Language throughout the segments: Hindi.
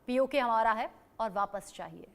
पीओके हमारा है और वापस चाहिए।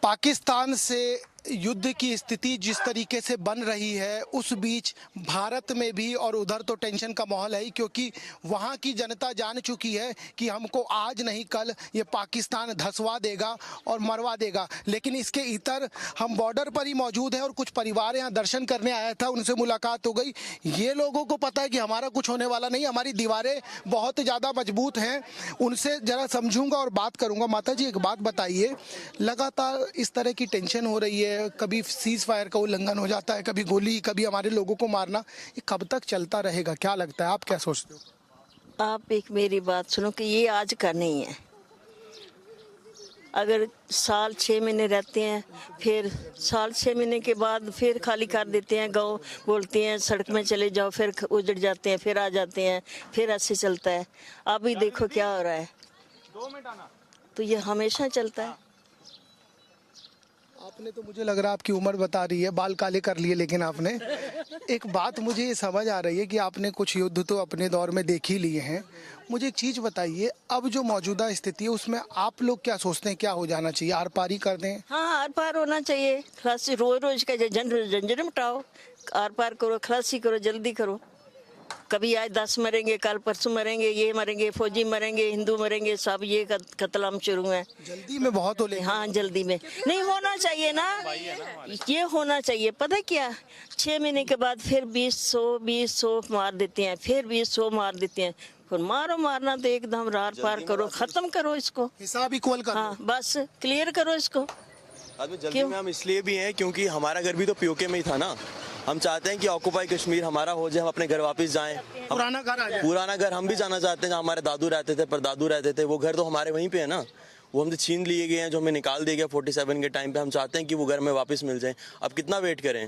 पाकिस्तान से युद्ध की स्थिति जिस तरीके से बन रही है, उस बीच भारत में भी और उधर तो टेंशन का माहौल है ही, क्योंकि वहाँ की जनता जान चुकी है कि हमको आज नहीं कल ये पाकिस्तान धंसवा देगा और मरवा देगा। लेकिन इसके इतर हम बॉर्डर पर ही मौजूद हैं और कुछ परिवार यहाँ दर्शन करने आया था, उनसे मुलाकात हो गई। ये लोगों को पता है कि हमारा कुछ होने वाला नहीं, हमारी दीवारें बहुत ज़्यादा मजबूत हैं। उनसे ज़रा समझूंगा और बात करूंगा। माता जी, एक बात बताइए, लगातार इस तरह की टेंशन हो रही है, कभी सीज फायर का उल्लंघन हो जाता है, कभी गोली, कभी हमारे लोगों को मारना, ये कब तक चलता रहेगा? क्या लगता है, आप क्या सोचते हो? आप एक मेरी बात सुनो कि ये आज का नहीं है। अगर साल 6 महीने रहते हैं, फिर साल 6 महीने के बाद फिर खाली कर देते हैं, गाँव बोलते हैं सड़क में चले जाओ, फिर उजड़ जाते हैं, फिर आ जाते हैं, फिर ऐसे चलता है। अभी देखो क्या हो रहा है, तो ये हमेशा चलता है। आपने तो, मुझे लग रहा है आपकी उम्र बता रही है, बाल काले कर लिए, लेकिन आपने एक बात मुझे ये समझ आ रही है कि आपने कुछ युद्ध तो अपने दौर में देख ही लिए हैं। मुझे एक चीज़ बताइए, अब जो मौजूदा स्थिति है उसमें आप लोग क्या सोचते हैं, क्या हो जाना चाहिए? आर पार ही कर दें? हाँ, आर पार होना चाहिए। खलासी रोज रोज का झंझट मिटाओ, आर पार करो, खलासी करो, जल्दी करो। कभी आज 10 मरेंगे, कल परसों मरेंगे, ये मरेंगे, फौजी मरेंगे, हिंदू मरेंगे, सब ये कत्लेआम शुरू है। जल्दी में बहुत हो, लेकिन हाँ, जल्दी में नहीं होना चाहिए ना, ये होना चाहिए। पता है क्या, 6 महीने के बाद फिर 20 मार देते हैं, फिर 20 मार देते हैं। फिर मारना तो एकदम रार पार करो, खत्म करो इसको, हिसाब इक्वल करो। हाँ, बस क्लियर करो इसको। जल्दी में हम इसलिए भी हैं क्योंकि हमारा घर भी तो पीओके में ही था ना। हम चाहते हैं कि ऑक्युपाई कश्मीर हमारा हो जाए, हम अपने घर वापस जाएं। पुराना घर आ जाए। पुराना घर हम भी जाना चाहते हैं, जहाँ हमारे दादू रहते थे, परदादू रहते थे। वो घर तो हमारे वहीं पे है ना, वो हमसे छीन लिए गए हैं, जो हमें निकाल दिया गया 47 के टाइम पे। हम चाहते हैं कि वो घर में वापस मिल जाए। अब कितना वेट करें?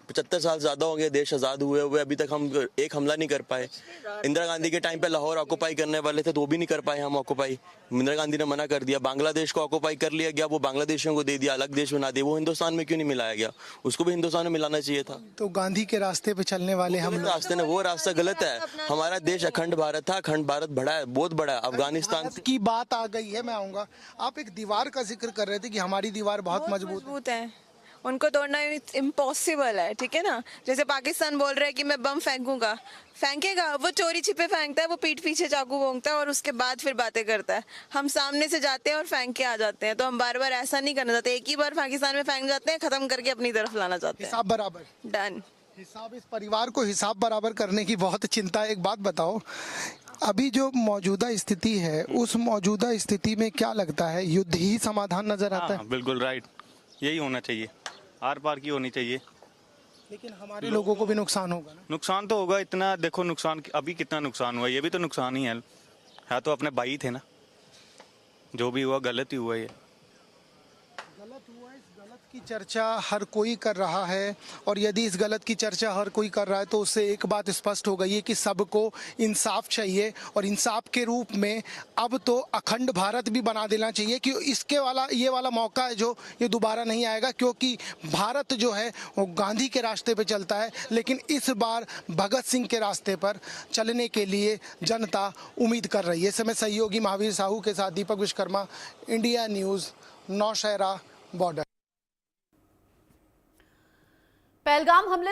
75 साल ज़्यादा हो गए देश आज़ाद हुए अभी तक हम एक हमला नहीं कर पाए। इंदिरा गांधी के टाइम पे लाहौर ऑक्युपाई करने वाले थे तो वो भी नहीं कर पाए हम ऑक्युपाई। इंदिरा गांधी ने मना कर दिया। बांग्लादेश को ऑक्युपाई कर लिया गया, वो बांग्लादेशियों को दे दिया, अलग देश बना दिया। वो हिंदुस्तान में क्यों नहीं मिलाया गया? उसको भी हिंदुस्तान में मिलाना चाहिए था। तो गांधी के रास्ते पे चलने वाले हम रास्ते ने, वो रास्ता गलत है। हमारा देश अखंड भारत था, अखंड भारत बड़ा है, बहुत बड़ा है। अफगानिस्तान की बात आ गई है, मैं आऊंगा। आप एक दीवार का जिक्र कर रहे थे कि हमारी दीवार बहुत मजबूत है, उनको तोड़ना इम्पॉसिबल है, ठीक है ना। जैसे पाकिस्तान बोल रहा है कि मैं बम फेंकूंगा, फेंकेगा, वो चोरी छिपे फेंकता है, वो पीठ पीछे चाकू भोंकता है और उसके बाद फिर बातें करता है। हम सामने से जाते हैं और फेंक के आ जाते हैं। तो हम बार बार ऐसा नहीं करना चाहते, एक ही बार पाकिस्तान में फेंक जाते हैं, खत्म करके अपनी तरफ लाना चाहते हैं। हिसाब बराबर, डन। हिसाब, इस परिवार को हिसाब बराबर करने की बहुत चिंता है। एक बात बताओ, अभी जो मौजूदा स्थिति है, उस मौजूदा स्थिति में क्या लगता है, युद्ध ही समाधान नजर आता है? बिल्कुल राइट, यही होना चाहिए, आर पार की होनी चाहिए। लेकिन हमारे लोगों को भी नुकसान होगा ना? नुकसान तो होगा, इतना देखो नुकसान अभी कितना नुकसान हुआ, ये भी तो नुकसान ही है तो अपने भाई थे ना। जो भी हुआ गलत ही हुआ, ये गलत हुआ। इस गलत की चर्चा हर कोई कर रहा है, और यदि इस गलत की चर्चा हर कोई कर रहा है तो उससे एक बात स्पष्ट हो गई है कि सबको इंसाफ चाहिए। और इंसाफ के रूप में अब तो अखंड भारत भी बना देना चाहिए कि ये वाला मौका है जो ये दोबारा नहीं आएगा, क्योंकि भारत जो है वो गांधी के रास्ते पे चलता है, लेकिन इस बार भगत सिंह के रास्ते पर चलने के लिए जनता उम्मीद कर रही है। इस समय सहयोगी महावीर साहू के साथ Deepak Vishwakarma, India News, Naushera border. Pahalgam हमले से